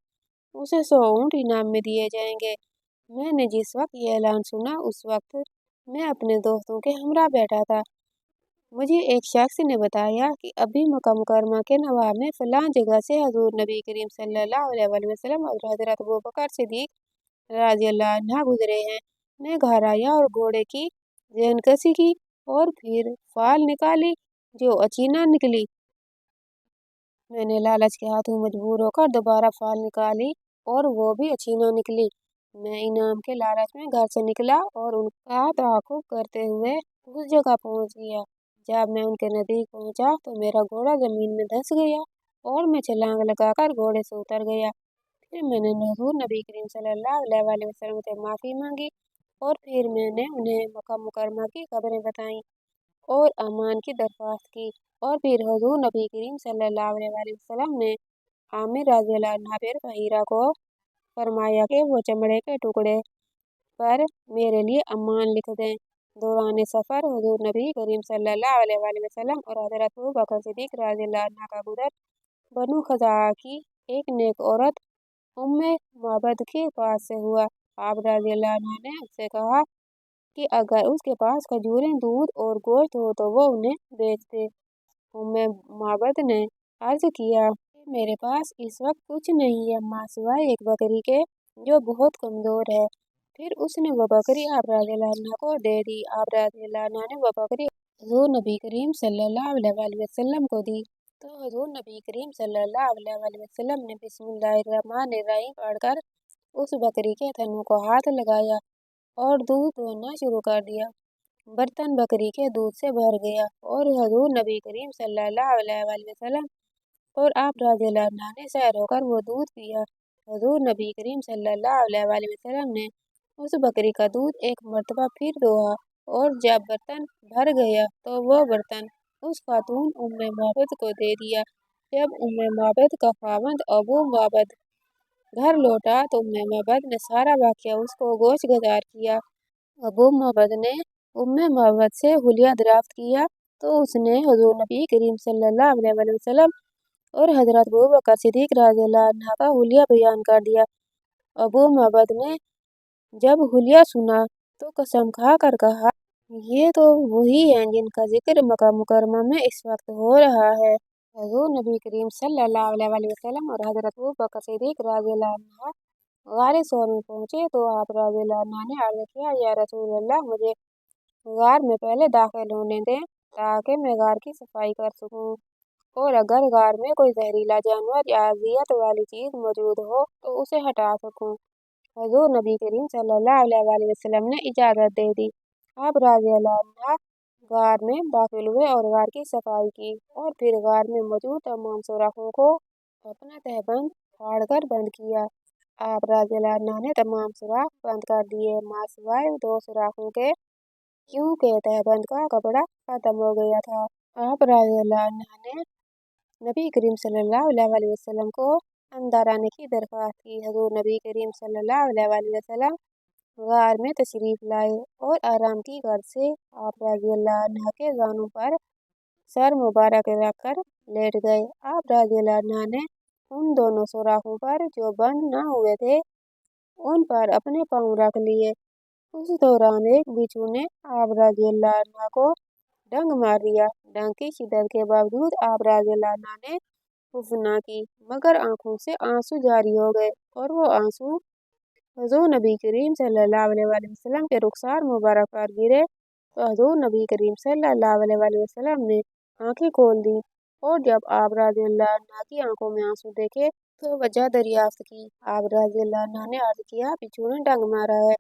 उसे 100 ऊँट इनाम में दिए जाएंगे। मैंने जिस वक्त ये ऐलान सुना उस वक्त मैं अपने दोस्तों के हमरा बैठा था। मुझे एक शख्स ने बताया कि अभी मक्का मुकरमा के नवाब में फलां जगह से हजूर नबी करीम सल्लल्लाहु अलैहि वसल्लम और हजरत अबू बकर सिद्दीक रज़ियल्लाहु अन्हा गुजरे हैं। मैं घर आया और घोड़े की जैनकसी की और फिर फाल निकाली जो अचीना निकली। मैंने लालच के हाथों मजबूर होकर दोबारा फाल निकाली और वो भी अचीना निकली। मैं इनाम के लालच में घर से निकला और उनका ताक़ुब करते हुए उस जगह पहुंच गया। जब मैं उनके नजदीक पहुंचा तो मेरा घोड़ा जमीन में धंस गया और मैं छलांग लगाकर घोड़े से उतर गया। फिर मैंने हुजूर नबी करीम सल्लल्लाहु अलैहि वसल्लम से माफ़ी मांगी और फिर मैंने उन्हें मक्का मुकरमा की खबरें बताईं और अमान की दरख्वास्त की। और फिर हुजूर नबी करीम सल्लल्लाहु अलैहि वसल्लम ने आमिर रज़ियल्लाहु अन्हा पर बहीरा को फरमाया कि वो चमड़े के टुकड़े पर मेरे लिए अमान लिख दें। दौरान सफ़र हुजूर नबी करीम सल्लल्लाहु अलैहि वसल्लम और हज़रत अबू बकर सिद्दीक रज़ियल्लाहु अन्हा का गुज़र बनु खज़ाआ की एक नेक औरत उम्मे माबद के पास से हुआ। आप रज़ियल्लाहु अन्हा ने उससे कहा कि अगर उसके पास खजूरें, दूध और गोश्त हो तो वो उन्हें बेच दे। उम्मे माबद ने अर्ज किया कि मेरे पास इस वक्त कुछ नहीं है माँ सिवाय एक बकरी के जो बहुत कमजोर है। फिर उसने वो बकरी आप रज़ियल्लाहु अन्हा को दे दी। आप रज़ियल्लाहु अन्हा ने वो बकरी हुजूर नबी करीम सल्लल्लाहु अलैहि वसल्लम को दी तो हुजूर नबी करीम सल्लल्लाहु अलैहि वसल्लम ने बिस्मिल्लाहिर्रहमानिर्रहीम पढ़कर उस बकरी के थनों को हाथ लगाया और दूध दोहना शुरू कर दिया। बर्तन बकरी के दूध से भर गया और हुजूर नबी करीम सल्लल्लाहु अलैहि वसल्लम और आप रज़ियल्लाहु अन्हा ने सैर होकर वो दूध पिया। हुजूर नबी करीम सल्लल्लाहु अलैहि वसल्लम ने उस बकरी का दूध एक मर्तबा फिर दोहा और जब बर्तन भर गया तो वो बर्तन उस खातून उम्मे माबद को दे दिया। जब उम्मे माबद का खावंद अबू माबद घर लौटा तो उम्मे माबद ने सारा वाक़या उसको गोश गुजार किया। अबू माबद ने उम्मे माबद से हुलिया दरियाफ्त किया तो उसने हुजूर नबी करीम सल्लल्लाहु अलैहि वसल्लम और हजरत अबू बकर सिद्दीक रज़ियल्लाहु अन्हा का हुलिया बयान कर दिया। अबू माबद ने जब हुलिया सुना तो कसम खा कर कहा, ये तो वही हैं जिनका जिक्र मक्का मुकरमा में इस वक्त हो रहा है। हुजूर नबी करीम सल्लल्लाहु अलैहि वसल्लम और हजरत अबू बकर सिद्दीक रज़ियल्लाहु अन्हा गारे सौर में पहुंचे तो आप रज़ियल्लाहु अन्हा ने अर्ज किया, या रसूल अल्लाह, मुझे गार में पहले दाखिल होने दें ताकि मैं गार की सफाई कर सकूं और अगर गार में कोई जहरीला जानवर या अजियत वाली चीज मौजूद हो तो उसे हटा सकूं। हुजूर नबी करीम सल्लल्लाहु अलैहि वसल्लम ने इजाज़त दे दी। आप रज़ियल्लाहु अन्हा गार में दाखिल हुए और गार की सफाई की और फिर गार में मौजूद तमाम सुराखों को अपना तहबंद फाड़कर बंद किया। आप रज़ियल्लाहु अन्हा ने तमाम सुराख बंद कर दिए माँ सिवाय 2 सुराखों के, क्योंकि तहबंद का कपड़ा खत्म हो गया था। आप रज़ियल्लाहु अन्हा ने नबी करीम सल्लल्लाहु अलैहि वसल्लम को अंदर आने की दरख्वास्त की। हुजूर नबी करीम सल्लल्लाहु अलैहि वसल्लम गार में तशरीफ लाए और आराम की गर्द से आप रज़ियल्लाहु अन्हा के ज़ानों पर सर मुबारक रखकर लेट गए। आप रज़ियल्लाहु अन्हा ने उन दोनों सुराखों पर जो बंद न हुए थे उन पर अपने पाँव रख लिए। उस दौरान एक बिच्छू ने आप रज़ियल्लाहु अन्हा को डंग मार दिया। डंग की शिद्दत के बावजूद आप रज़ियल्लाहु अन्हा ने उफ ना की मगर आंखों से आंसू जारी हो गए और वो आंसू हुजूर नबी करीम सल्लल्लाहु अलैहि वसल्लम के रुखसार मुबारक पर गिरे तो हुजूर नबी करीम सल्लल्लाहु अलैहि वसल्लम ने आंखें खोल दी और जब आप रज़ियल्लाहु अन्हा की आंखों में आंसू देखे तो वजह दरियाफ्त की। आप रज़ियल्लाहु अन्हा ने अर्ज किया, बिच्छू ने डंग मारा है।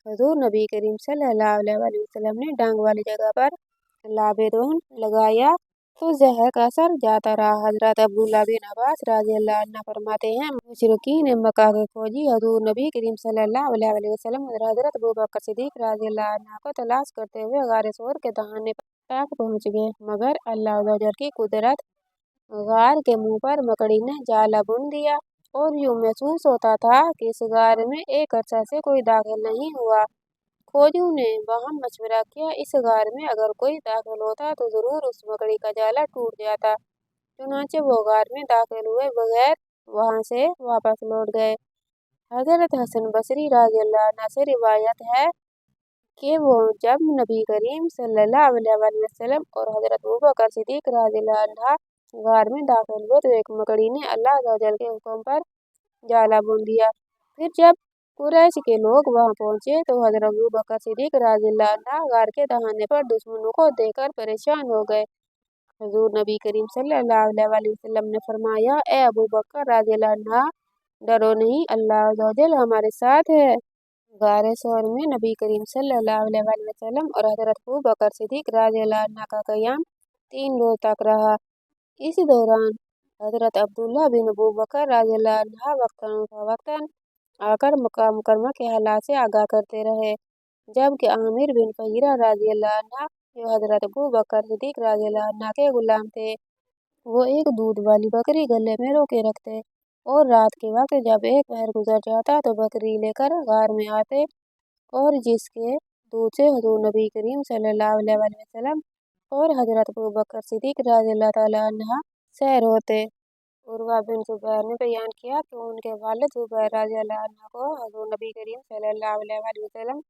हुजूर नबी करीम सल्लल्लाहु अलैहि वसल्लम ने डंग वाली जगह पर लाबेदोन लगाया तो जहर का असर जाता रहा। हजरत अब्दुल्लाह बिन अब्बास रज़ियल्लाहु अन्हु फरमाते हैं, मुशरिकीन मक्का के फौजी हुजूर नबी करीम सल्लल्लाहु अलैहि वसल्लम और हजरत अबू बकर सिद्दीक रज़ियल्लाहु अन्हु को तलाश करते हुए गारे सौर के दहाने तक पहुंच गए मगर अल्लाह अज़्ज़ की कुदरत, गार के मुंह पर मकड़ी ने जाला बुन दिया और यूं महसूस होता था कि इस गार में एक अर्सा से कोई दाखिल नहीं हुआ। खोजियों ने बाहम मशवरा किया, इस गार में अगर कोई दाखिल होता तो जरूर उस मकड़ी का जाला टूट जाता। चुनांचे वो गार में दाखिल हुए बगैर वहां से वापस लौट गए। हजरत हसन बसरी रज़ियल्लाहु अन्हु से रिवायत है कि वो जब नबी करीम सल्लल्लाहु अलैहि वसल्लम और हजरत अबू बकर सिद्दीक रज़ियल्लाहु अन्हु गार में दाखिल हुए तो एक मकड़ी ने अल्लाह अज़्ज़वजल के हुक्म पर जाला बुन दिया। फिर जब कुरैश के लोग वहां पहुंचे तो हजरत अबू बकर सिद्दीक रज़ियल्लाहु अन्हु गार के दहाने पर दुश्मनों को देखकर परेशान हो गए। हुजूर नबी करीम सल्लल्लाहु अलैहि वसल्लम ने फरमाया, ए अबू बकर रज़ियल्लाहु अन्हु, डरो नहीं, अल्लाह अज़्ज़वजल हमारे साथ है। गारे शहर में नबी करीम सल्लल्लाहु अलैहि वसल्लम और हजरत अबू बकर सिद्दीक रज़ियल्लाहु अन्हु का क़याम 3 रोज तक रहा। इस दौरान हजरत अब्दुल्लाह बिन अबू बकर रज़ियल्लाहु अन्हु वक्तन आकर मक्का मुकरमा के हालात से आगाह करते रहे, जबकि आमिर बिन फहीरा रज़ियल्लाहु अन्हु जो हजरत अबू बकर सिद्दीक रज़ियल्लाहु अन्हु के गुलाम थे, वो एक दूध वाली बकरी गले में रोके रखते और रात के वक्त जब एक पहर गुजर जाता तो बकरी लेकर गार में आते और जिसके दूध से हुजूर नबी करीम सल्लल्लाहु अलैहि वसल्लम और हजरत अबू बकर सिद्दीक रज़ियल्लाहु ताला अन्हु सैर होते। उर्वा बिन ज़ुबैर ने बयान किया कि उनके वालिद ज़ुबैर रज़ियल्लाहु अन्हु को हुजूर नबी करीम सल्लल्लाहु अलैहि वसल्लम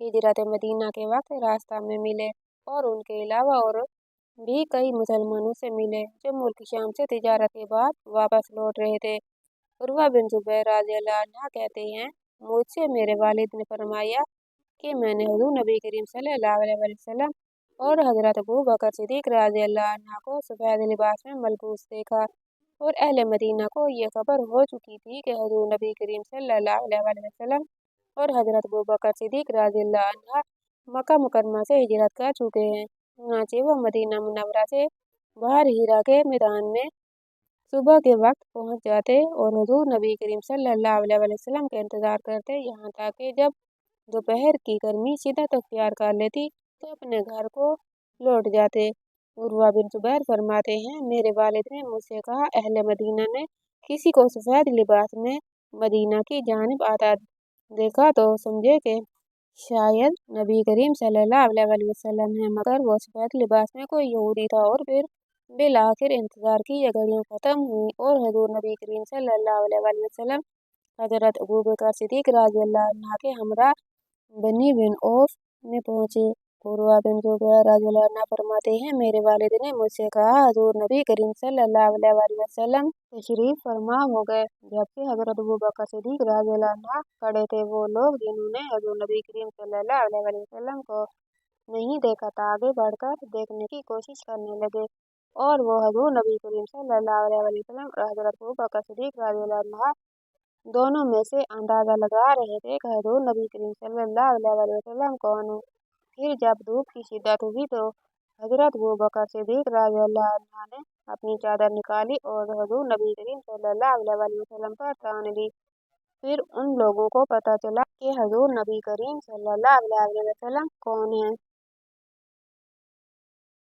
हिजरत मदीना के वक्त रास्ता में मिले और उनके अलावा और भी कई मुसलमानों से मिले जो मुल्क शाम से तिजारत के बाद वापस लौट रहे थे। उर्वा बिन ज़ुबैर रज़ियल्लाहु अन्हु कहते हैं, मुझसे मेरे वालिद ने फरमाया कि मैंने हुजूर नबी करीम सल्लल्लाहु अलैहि वसल्लम और हजरत अबू बकर सिद्दीक रज़ियल्लाहु अन्हु को सफ़ेद लिबास में मलबूस देखा और अहले मदीना को ये खबर हो चुकी थी कि हुजूर नबी करीम सल्लल्लाहु अलैहि वसल्लम और हजरत अबू बकर सिद्दीक रज़ियल्लाहु अन्हु मक्का मुकरमा से हिजरत कर चुके हैं। चुनांचे वो मदीना मुनव्वरा से बाहर हीरा के मैदान में सुबह के वक्त पहुंच जाते और हुजूर नबी करीम सल्लल्लाहु अलैहि वसल्लम का इंतजार करते, यहाँ तक कि जब दोपहर की गर्मी शिद्दत अख्तियार कर लेती तो अपने घर को लौट जाते। उर्वा बिन ज़ुबैर फरमाते हैं, मेरे वालिद ने मुझसे कहा, अहले मदीना ने किसी को सफ़ेद लिबास में मदीना की जानिब आता देखा तो समझे कि शायद नबी करीम सल्लल्लाहु अलैहि वसल्लम है, मगर वो सफ़ेद लिबास में कोई यहूदी था। और फिर बिलाखिर इंतजार की ये घड़ियां खत्म हुई और हुजूर नबी करीम सल्लल्लाहु अलैहि वसल्लम हजरत अबू बकर सिद्दीक रज़ियल्लाहु अन्हु के हमरा बनी बिन औफ में पहुंचे। उर्वा बिन ज़ुबैर रज़ियल्लाहु अन्हु फरमाते हैं, मेरे वालिद ने मुझसे कहा, हुजूर नबी करीम सल्लल्लाहु अलैहि वसल्लम तशरीफ फरमा हो गए, जबकि हजरत अबू बकर सिद्दीक रज़ियल्लाहु अन्हु खड़े थे। वो लोग जिन्होंने हुजूर नबी करीम सल्लल्लाहु अलैहि वसल्लम को नहीं देखा था आगे बढ़कर देखने की कोशिश करने लगे और वो हुजूर नबी करीम सल्लल्लाहु अलैहि वसल्लम और हजरत अबू बकर सिद्दीक रज़ियल्लाहु अन्हु दोनों में से अंदाजा लगा रहे थे कि हुजूर नबी करीम सल्लल्लाहु अलैहि वसल्लम कौन है। फिर जब धूप की शिद्दत हुई तो हजरत अबू बकर सिद्दीक रज़ियल्लाहु अन्हु ने अपनी चादर निकाली और हुजूर नबी करीम सल्लल्लाहु अलैहि वसल्लम पर तान ली। फिर उन लोगों को पता चला कि हुजूर नबी करीम सल्लल्लाहु अलैहि वसल्लम कौन है।